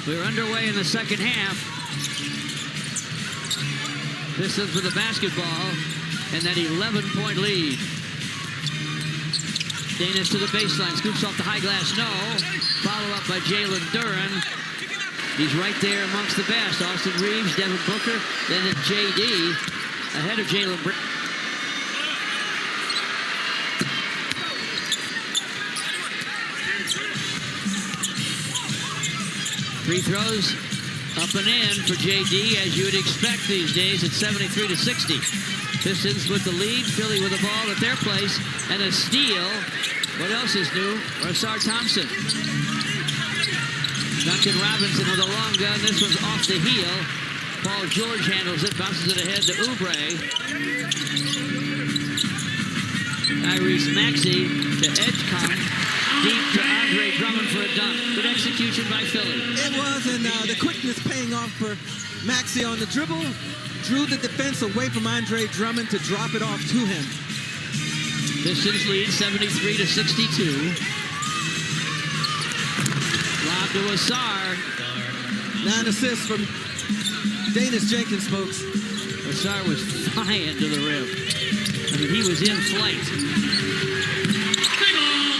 We're underway in the second half. Pistons with the basketball and that 11-point lead. Danis to the baseline, scoops off the high glass, no. Follow up by Jalen Duren. He's right there amongst the best. Austin Reeves, Devin Booker, then it's JD ahead of Jalen Brown. Free throws up and in for JD, as you would expect these days at 73-60. Pistons with the lead, Philly with the ball at their place, and a steal. What else is new? Rashard Thompson. Duncan Robinson with a long gun. This one's off the heel. Paul George handles it, bounces it ahead to Oubre. Tyrese Maxey to Edgecombe. Deep to Andre Drummond for a dunk. Good execution by Philly. It was, and the quickness paying off for Maxey on the dribble. Drew the defense away from Andre Drummond to drop it off to him. Pistons lead 73-62. Lob to Asar. 9 assists from Danis Jenkins, folks. Asar was flying to the rim. I mean, he was in flight.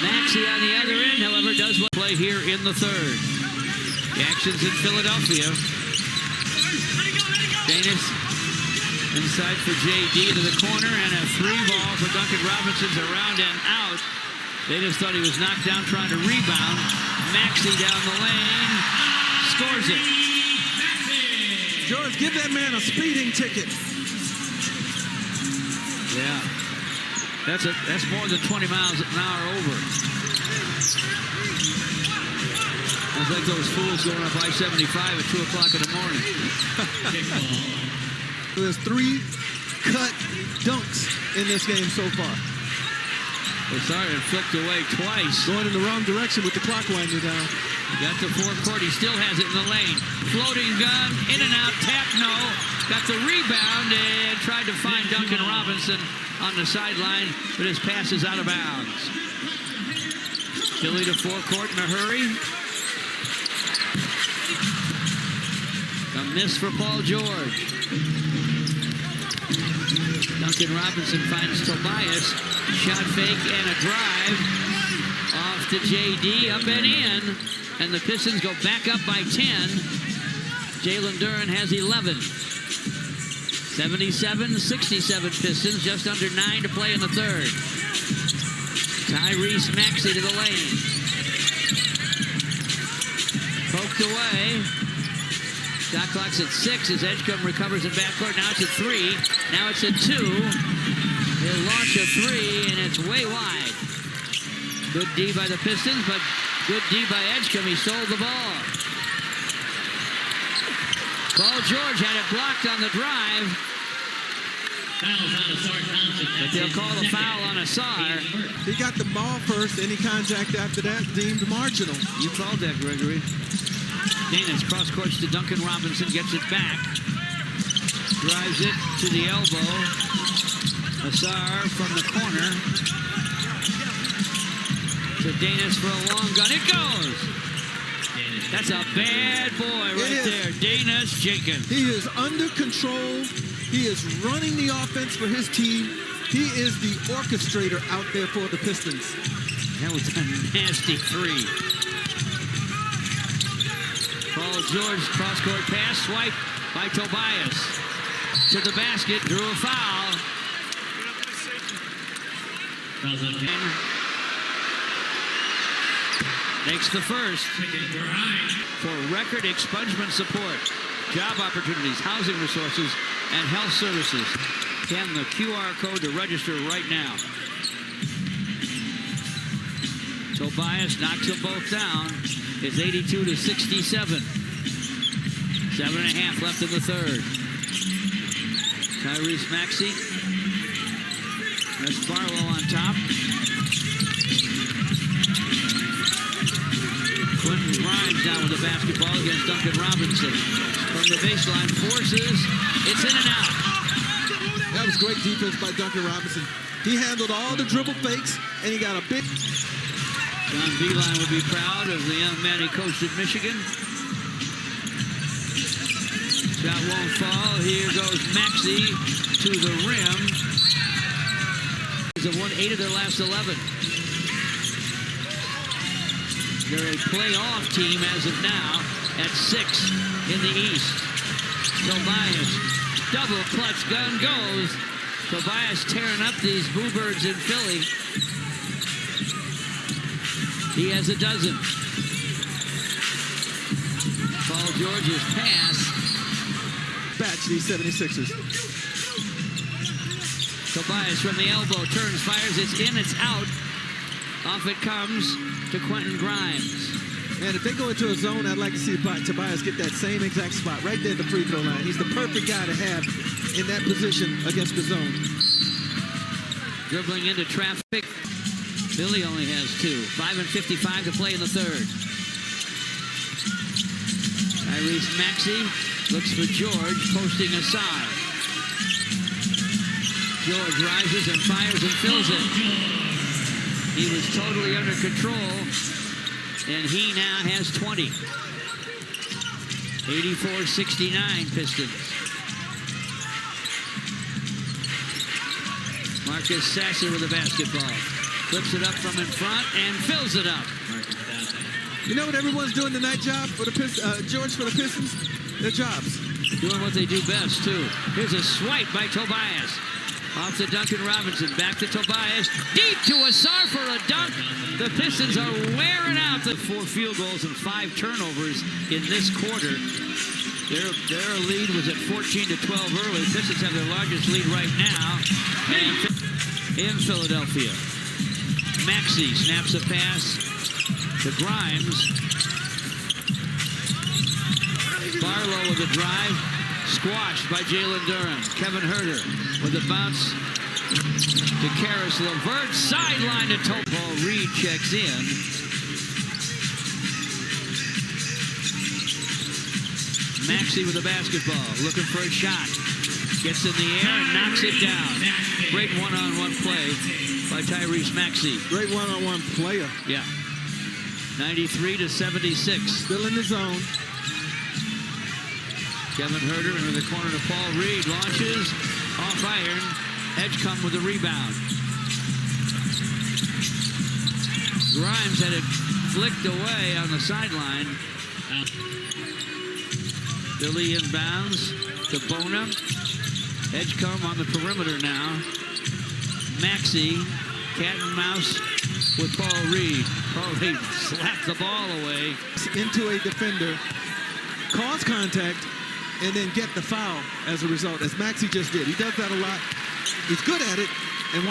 Maxey on the other end, however, does play here in the third. The action's in Philadelphia. Danis inside for JD to the corner, and a three ball for Duncan Robinson's around and out. They just thought he was knocked down trying to rebound. Maxey down the lane, scores it. George, give that man a speeding ticket. Yeah, that's more than 20 miles an hour over. It's like those fools going up I-75 at 2 o'clock in the morning. There's 3 cut dunks in this game so far. Asar flicked away twice. Going in the wrong direction with the clock winding down. Got the forecourt. He still has it in the lane. Floating gun, in and out, tap, no. Got the rebound and tried to find Duncan Robinson on the sideline, but his pass is out of bounds. Philly to forecourt in a hurry. A miss for Paul George. Duncan Robinson finds Tobias. Shot fake and a drive. Off to JD, up and in. And the Pistons go back up by 10. Jalen Duren has 11. 77-67 Pistons, just under 9 to play in the third. Tyrese Maxey to the lane. Poked away. Shot clock's at 6 as Edgecombe recovers in backcourt. Now it's at 3. Now it's at 2. He'll launch a 3, and it's way wide. Good D by the Pistons, but good D by Edgecombe. He stole the ball. Paul George had it blocked on the drive. But they'll call the foul on Asar. He got the ball first, any contact after that deemed marginal. You called that, Gregory. Danis cross courts to Duncan Robinson, gets it back. Drives it to the elbow. Asar from the corner. To Danis for a long gun. It goes! That's a bad boy right there. Danis Jenkins. He is under control. He is running the offense for his team. He is the orchestrator out there for the Pistons. That was a nasty 3. Paul George cross-court pass, swipe by Tobias. To the basket, drew a foul. Makes the first. For record expungement support, job opportunities, housing resources, and health services. Scan the QR code to register right now. Tobias knocks them both down. It's 82-67. 7.5 left in the third. Tyrese Maxey. That's Barlow on top. Quentin Grimes down with the basketball against Duncan Robinson. From the baseline, forces. It's in and out. That was great defense by Duncan Robinson. He handled all the dribble fakes, and he got a big... John Beilein would be proud of the young man he coached at Michigan. Shot won't fall. Here goes Maxey to the rim. They've won 8 of their last 11. They're a playoff team as of now at 6 in the East. Tobias, double clutch gun goes. Tobias tearing up these Bluebirds in Philly. He has a dozen. Paul George's pass. Back to these 76ers. Tobias from the elbow, turns, fires, it's in, it's out. Off it comes to Quentin Grimes. Man, if they go into a zone, I'd like to see Tobias get that same exact spot right there at the free throw line. He's the perfect guy to have in that position against the zone. Dribbling into traffic. Philly only has 2. 5:55 to play in the third. Tyrese Maxey looks for George, posting aside. George rises and fires and fills it. He was totally under control, and he now has 20. 84-69 Pistons. Marcus Sasser with the basketball. Flips it up from in front and fills it up. You know what everyone's doing tonight, George, for the Pistons? Their jobs. Doing what they do best, too. Here's a swipe by Tobias. Off to Duncan Robinson. Back to Tobias. Deep to Asar for a dunk. The Pistons are wearing out the 4 field goals and 5 turnovers in this quarter. Their lead was at 14-12 early. Pistons have their largest lead right now. And in Philadelphia. Maxey snaps a pass to Grimes. Barlow with a drive. Squashed by Jalen Durham. Kevin Huerter with a bounce to Karis LeVert. Sideline to Paul Reed checks in. Maxey with the basketball. Looking for a shot. Gets in the air and knocks it down. Great one-on-one play by Tyrese Maxey. Great one-on-one player. Yeah. 93-76. Still in the zone. Kevin Huerter into the corner to Paul Reed. Launches off iron. Edgecombe with the rebound. Grimes had it flicked away on the sideline. Billy inbounds to Bona. Edgecombe on the perimeter now. Maxey, cat and mouse with Paul Reed. Paul Reed slapped the ball away. Into a defender, cause contact, and then get the foul as a result, as Maxey just did. He does that a lot. He's good at it. And